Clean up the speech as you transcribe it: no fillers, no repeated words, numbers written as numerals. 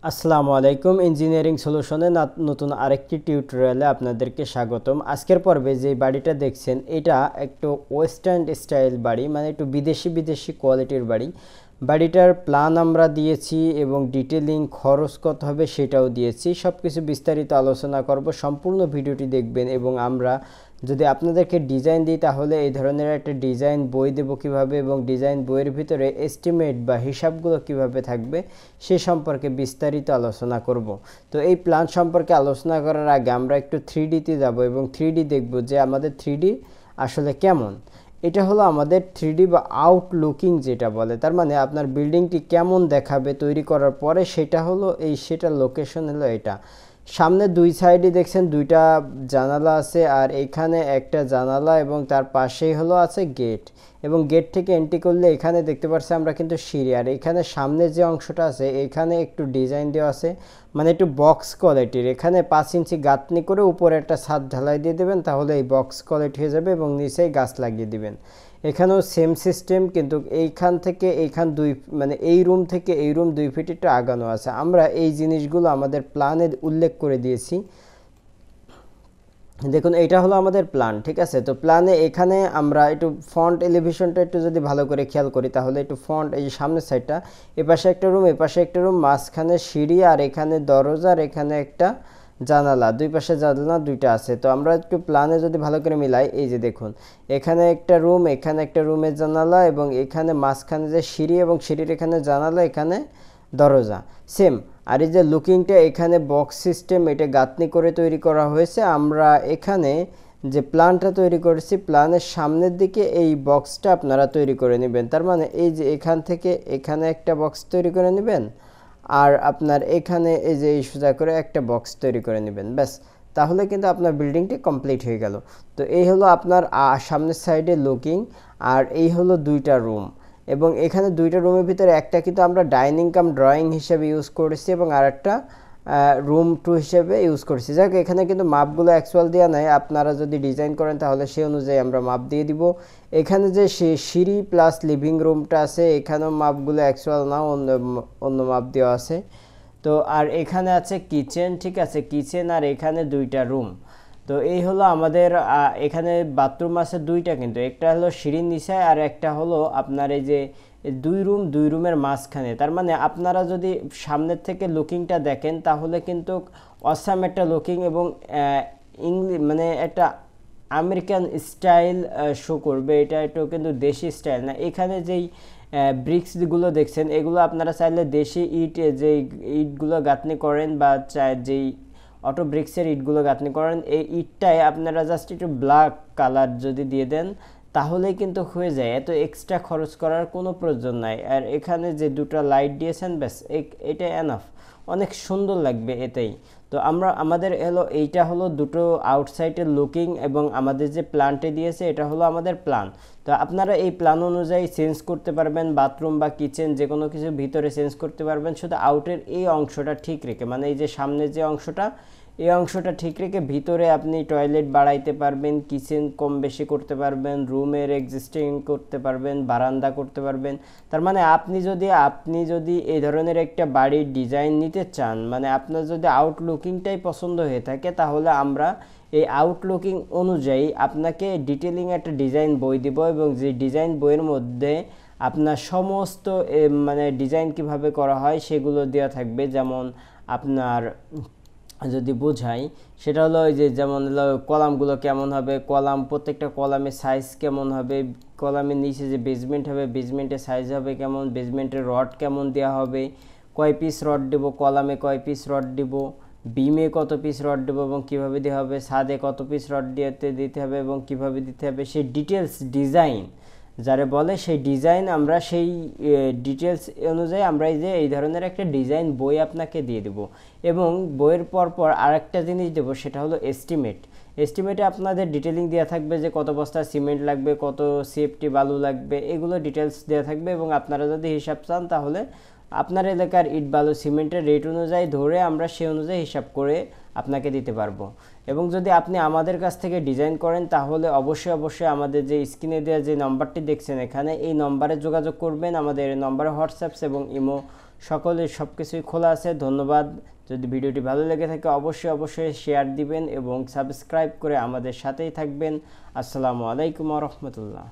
আসসালামু আলাইকুম ইঞ্জিনিয়ারিং সলিউশনে নতুন আরেকটি টিউটোরিয়ালে আপনাদেরকে স্বাগতম। আজকের পর্বে যে বাড়িটা দেখছেন এটা একটু ওয়েস্টার্ন স্টাইল বাড়ি, মানে একটু বিদেশি কোয়ালিটির বাড়ি। বাড়িটার প্ল্যান আমরা দিয়েছি এবং ডিটেইলিং খরচ কত হবে সেটাও দিয়েছি। সবকিছু বিস্তারিত আলোচনা করব, সম্পূর্ণ ভিডিওটি দেখবেন। এবং আমরা যদি আপনাদেরকে ডিজাইন দিই তাহলে এই ধরনের একটা ডিজাইন বই দেব কিভাবে, এবং ডিজাইন বইয়ের ভিতরে এস্টিমেট বা হিসাবগুলো কিভাবে থাকবে সে সম্পর্কে বিস্তারিত আলোচনা করব। তো এই প্ল্যান সম্পর্কে আলোচনা করার আগে আমরা একটু 3Dতে যাব এবং 3D দেখব যে আমাদের 3D আসলে কেমন। এটা হলো আমাদের 3D বা আউটলুকিং যেটা বলে, তার মানে আপনার বিল্ডিংটি কেমন দেখাবে তৈরি করার পরে সেটা হলো সেটার লোকেশন হলো এটা। সামনে দুই সাইডে দেখছেন দুইটা জানালা আছে, আর এখানে একটা জানালা এবং তার পাশেই হলো আছে গেট, এবং গেট থেকে এন্ট্রি করলে এখানে দেখতে পাচ্ছি আমরা কিন্তু সিঁড়ি। আর এখানে সামনে যে অংশটা আছে এখানে একটু ডিজাইন দেওয়া আছে, মানে একটু বক্স কোয়ালিটির। এখানে 5 ইঞ্চি গাঁথনি করে উপরে একটা ছাদ ঢালাই দিয়ে দেবেন, তাহলে এই বক্স কোয়ালিটি হয়ে যাবে, এবং নিচেই গাছ লাগিয়ে দিবেন। এখানেও সেম সিস্টেম, কিন্তু এইখান থেকে এইখান মানে এই রুম থেকে এই রুম 2 ফিট একটু আগানো আছে। আমরা এই জিনিসগুলো আমাদের প্ল্যানে উল্লেখ করে দিয়েছি। দেখুন এটা হলো আমাদের প্ল্যান, ঠিক আছে। তো প্ল্যানে এখানে আমরা একটু ফন্ট এলিভেশনটা একটু যদি ভালো করে খেয়াল করি তাহলে একটু ফন্ট, এই যে সামনের সাইডটা, এপাশে একটা রুম এপাশে একটা রুম, মাঝখানে সিঁড়ি, আর এখানে দরজা, আর এখানে একটা জানালা, দুই পাশে জানালা দুইটা আছে। তো আমরা একটু প্ল্যানে যদি ভালো করে মিলাই, এই যে দেখুন এখানে একটা রুম, এখানে একটা রুমের জানালা, এবং এখানে মাঝখানে যে সিঁড়ি এবং সিঁড়ির এখানে জানালা, এখানে দরজা সেম। আর এই যে লুকিংটা এখানে বক্স সিস্টেম, এটা গাঁথনি করে তৈরি করা হয়েছে। আমরা এখানে যে প্ল্যানটা তৈরি করেছি প্ল্যানের সামনের দিকে এই বক্সটা আপনারা তৈরি করে নেবেন। তার মানে এই যে এখান থেকে এখানে একটা বক্স তৈরি করে নেবেন, আর আপনার এখানে এই যে এই সোজা করে একটা বক্স তৈরি করে নেবেন, ব্যাস। তাহলে কিন্তু আপনার বিল্ডিংটি কমপ্লিট হয়ে গেল। তো এই হলো আপনার সামনের সাইডে লুকিং, আর এই হলো দুইটা রুম, এবং এখানে দুইটা রুমের ভিতরে একটা কিন্তু আমরা ডাইনিং কাম ড্রয়িং হিসেবে ইউজ করেছি, এবং আরেকটা রুম 2 হিসেবে ইউজ করেছি। যাক, এখানে কিন্তু মাপগুলো অ্যাকচুয়াল দেওয়া নাই, আপনারা যদি ডিজাইন করেন তাহলে সেই অনুযায়ী আমরা মাপ দিয়ে দিব। এখানে যে সিঁড়ি প্লাস লিভিং রুমটা আছে এখানেও মাপগুলো অ্যাকচুয়াল না, অন্য মাপ দেওয়া আছে। তো আর এখানে আছে কিচেন, ঠিক আছে, কিচেন, আর এখানে দুইটা রুম। তো এই হলো আমাদের এখানে বাথরুম আছে দুইটা, কিন্তু একটা হলো সিঁড়ির নিচে আর একটা হলো আপনার এই যে দুই রুমের মাঝখানে। তার মানে আপনারা যদি সামনের থেকে লুকিংটা দেখেন তাহলে কিন্তু অসাম একটা লুকিং, এবং মানে একটা আমেরিকান স্টাইল শো করবে। এটা একটু কিন্তু দেশি স্টাইল না। এখানে যেই ব্রিক্সগুলো দেখছেন এগুলো আপনারা চাইলে দেশি ইট, যেই ইটগুলো গাঁথনি করেন বা যেই অটো ব্রিক্সের ইটগুলো গাঁথনি করেন, এই ইটটায় আপনারা জাস্ট একটু ব্ল্যাক কালার যদি দিয়ে দেন তাহলেই কিন্তু হয়ে যায়, এত এক্সট্রা খরচ করার কোনো প্রয়োজন নাই। আর এখানে যে দুটো লাইট দিয়েছেন ব্যাস, এটা এনাফ, অনেক সুন্দর লাগবে এতেই। তো আমাদের এইটা হলো দুটো আউটসাইডের লুকিং, এবং আমাদের যে প্ল্যানটি দিয়েছে এটা হলো আমাদের প্ল্যান। তো আপনারা এই প্ল্যান অনুযায়ী চেঞ্জ করতে পারবেন, বাথরুম বা কিচেন যে কোনো কিছু ভিতরে চেঞ্জ করতে পারবেন, শুধু আউটের এই অংশটা ঠিক রেখে, মানে এই যে সামনের যে অংশটা এই অংশটা ঠিক রেখে ভিতরে আপনি টয়লেট বাড়াইতে পারবেন, কিচেন কম বেশি করতে পারবেন, রুমের এক্সিস্টিং করতে পারবেন, বারান্দা করতে পারবেন। তার মানে আপনি যদি এই ধরনের একটা বাড়ির ডিজাইন নিতে চান, মানে আপনার যদি আউটলুকিংটাই পছন্দ হয়ে থাকে তাহলে আমরা এই আউটলুকিং অনুযায়ী আপনাকে ডিটেলিং একটা ডিজাইন বই দিব, এবং যে ডিজাইন বইয়ের মধ্যে আপনার সমস্ত মানে ডিজাইন কিভাবে করা হয় সেগুলো দেওয়া থাকবে। যেমন আপনার যদি বোঝাই সেটা হলো ওই যে যেমন কলামগুলো কেমন হবে, প্রত্যেকটা কলামের সাইজ কেমন হবে, কলামের নিচে যে বেসমেন্ট হবে বেসমেন্টের সাইজ হবে কেমন, বেসমেন্টের রড কেমন দেওয়া হবে, কয় পিস রড দেব, কলামে কয় পিস রড দেব, বিমে কত পিস রড দেবো এবং কীভাবে দেওয়া হবে, ছাদে কত পিস রড দিতে হবে এবং কীভাবে দিতে হবে, সেই ডিটেলস ডিজাইন যারে বলে সেই ডিজাইন আমরা সেই ডিটেলস অনুযায়ী আমরা এই ধরনের একটা ডিজাইন বই আপনাকে দিয়ে দেব। এবং বইয়ের পরপর আরেকটা জিনিস দেবো, সেটা হলো এস্টিমেটে আপনাদের ডিটেলিং দেওয়া থাকবে যে কত বস্তা সিমেন্ট লাগবে, কত সেফটি বালু লাগবে, এগুলো ডিটেলস দেওয়া থাকবে। এবং আপনারা যদি হিসাব চান তাহলে আপনার এলাকার ইট বালু সিমেন্টের রেট অনুযায়ী ধরে আমরা সেই অনুযায়ী হিসাব করে আপনাকে দিতে পারবো। এবং যদি আপনি আমাদের কাছ থেকে ডিজাইন করেন তাহলে অবশ্যই আমাদের যে স্ক্রিনে দেওয়া যে নাম্বারটি দেখছেন এখানে, এই নম্বরে যোগাযোগ করবেন। আমাদের নম্বরে হোয়াটসঅ্যাপ এবং ইমো সকলের সবকিছুই খোলা আছে। ধন্যবাদ। যদি ভিডিওটি ভালো লেগে থাকে অবশ্যই শেয়ার দিবেন এবং সাবস্ক্রাইব করে আমাদের সাথেই থাকবেন। আসসালামু আলাইকুম ওয়া রাহমাতুল্লাহ।